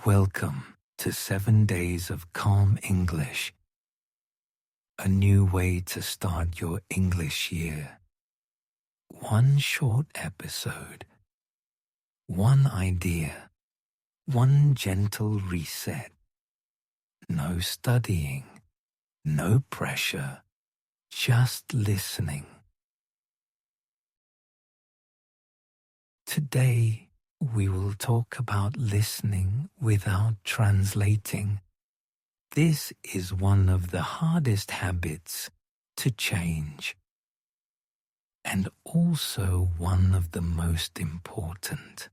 Welcome to 7 Days of Calm English, a new way to start your English year. One short episode, one idea, one gentle reset. No studying, no pressure, just listening. Today, we will talk about listening without translating. This is one of the hardest habits to change, and also one of the most important.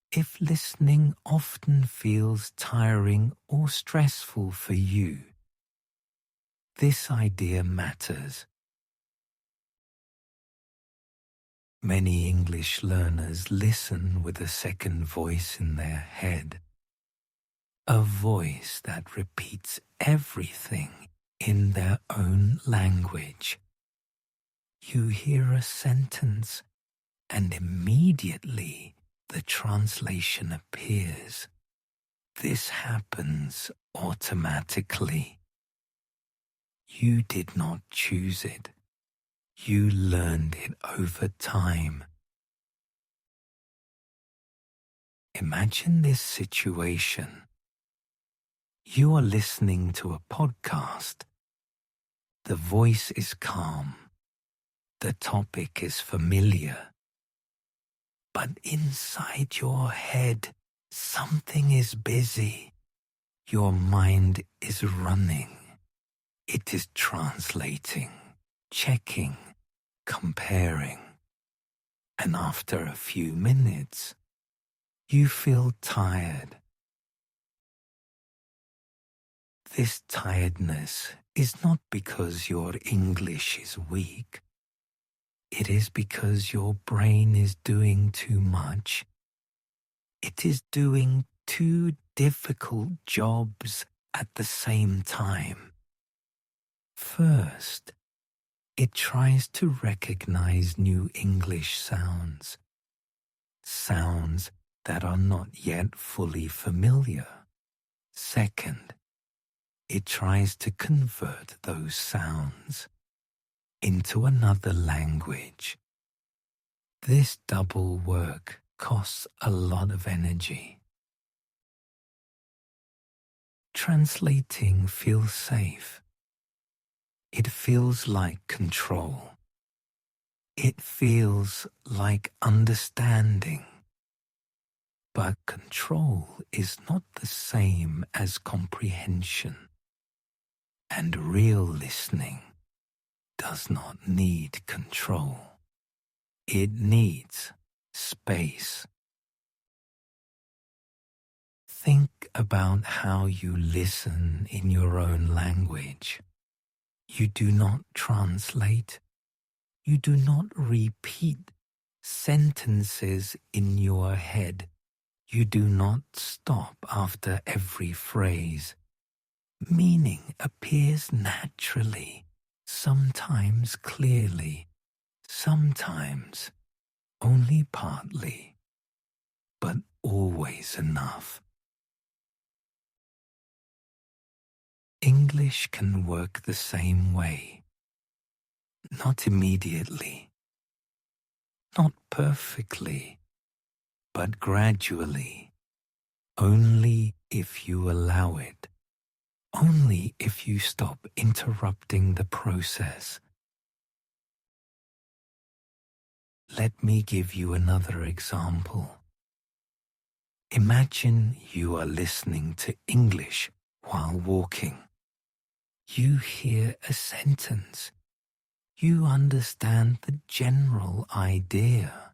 If listening often feels tiring or stressful for you, this idea matters. Many English learners listen with a second voice in their head, a voice that repeats everything in their own language. You hear a sentence, and immediately the translation appears. This happens automatically. You did not choose it. You learned it over time. Imagine this situation. You are listening to a podcast. The voice is calm. The topic is familiar. But inside your head, something is busy. Your mind is running. It is translating, checking, comparing. And after a few minutes, you feel tired. This tiredness is not because your English is weak. It is because your brain is doing too much. It is doing two difficult jobs at the same time. First, it tries to recognize new English sounds, sounds that are not yet fully familiar. Second, it tries to convert those sounds into another language. This double work costs a lot of energy. Translating feels safe. It feels like control. It feels like understanding. But control is not the same as comprehension. And real listening does not need control. It needs space. Think about how you listen in your own language. You do not translate. You do not repeat sentences in your head. You do not stop after every phrase. Meaning appears naturally, sometimes clearly, sometimes only partly, but always enough. English can work the same way. Not immediately, not perfectly, but gradually, only if you allow it, only if you stop interrupting the process. Let me give you another example. Imagine you are listening to English while walking. You hear a sentence. You understand the general idea,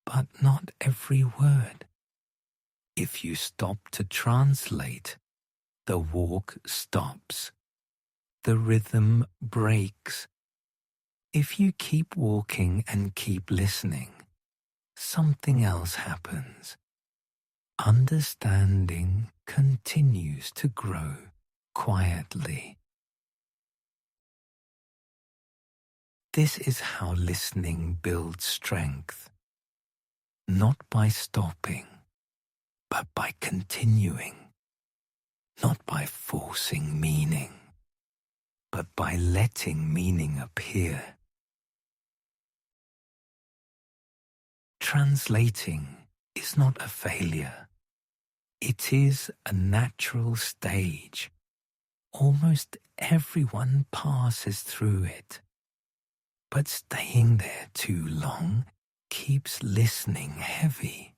but not every word. If you stop to translate, the walk stops. The rhythm breaks. If you keep walking and keep listening, something else happens. Understanding continues to grow quietly. This is how listening builds strength, not by stopping, but by continuing, not by forcing meaning, but by letting meaning appear. Translating is not a failure. It is a natural stage. Almost everyone passes through it. But staying there too long keeps listening heavy.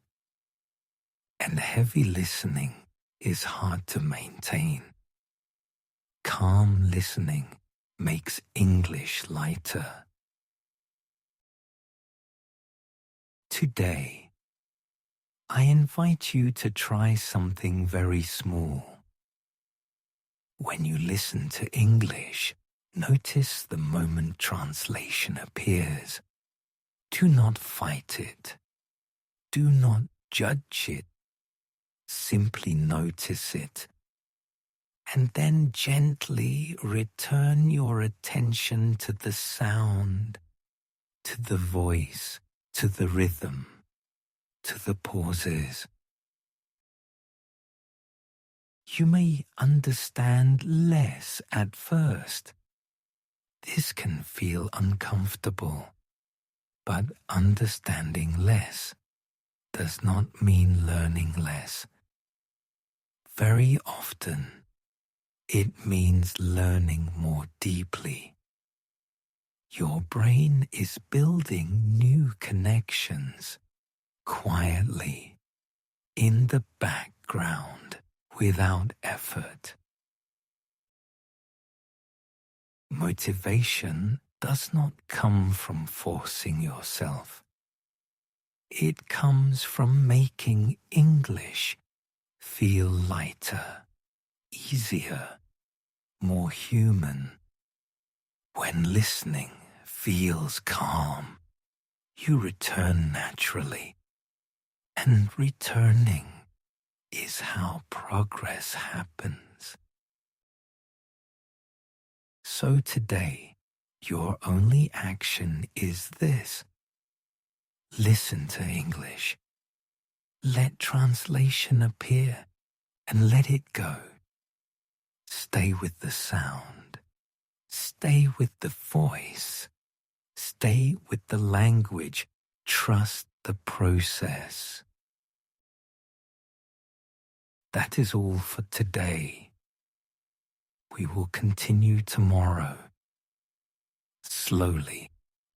And heavy listening is hard to maintain. Calm listening makes English lighter. Today, I invite you to try something very small. When you listen to English, notice the moment translation appears. Do not fight it. Do not judge it. Simply notice it. And then gently return your attention to the sound, to the voice, to the rhythm, to the pauses. You may understand less at first. This can feel uncomfortable, but understanding less does not mean learning less. Very often, it means learning more deeply. Your brain is building new connections quietly in the background without effort. Motivation does not come from forcing yourself. It comes from making English feel lighter, easier, more human. When listening feels calm, you return naturally. And returning is how progress happens. So today, your only action is this. Listen to English. Let translation appear and let it go. Stay with the sound. Stay with the voice. Stay with the language. Trust the process. That is all for today. We will continue tomorrow. Slowly.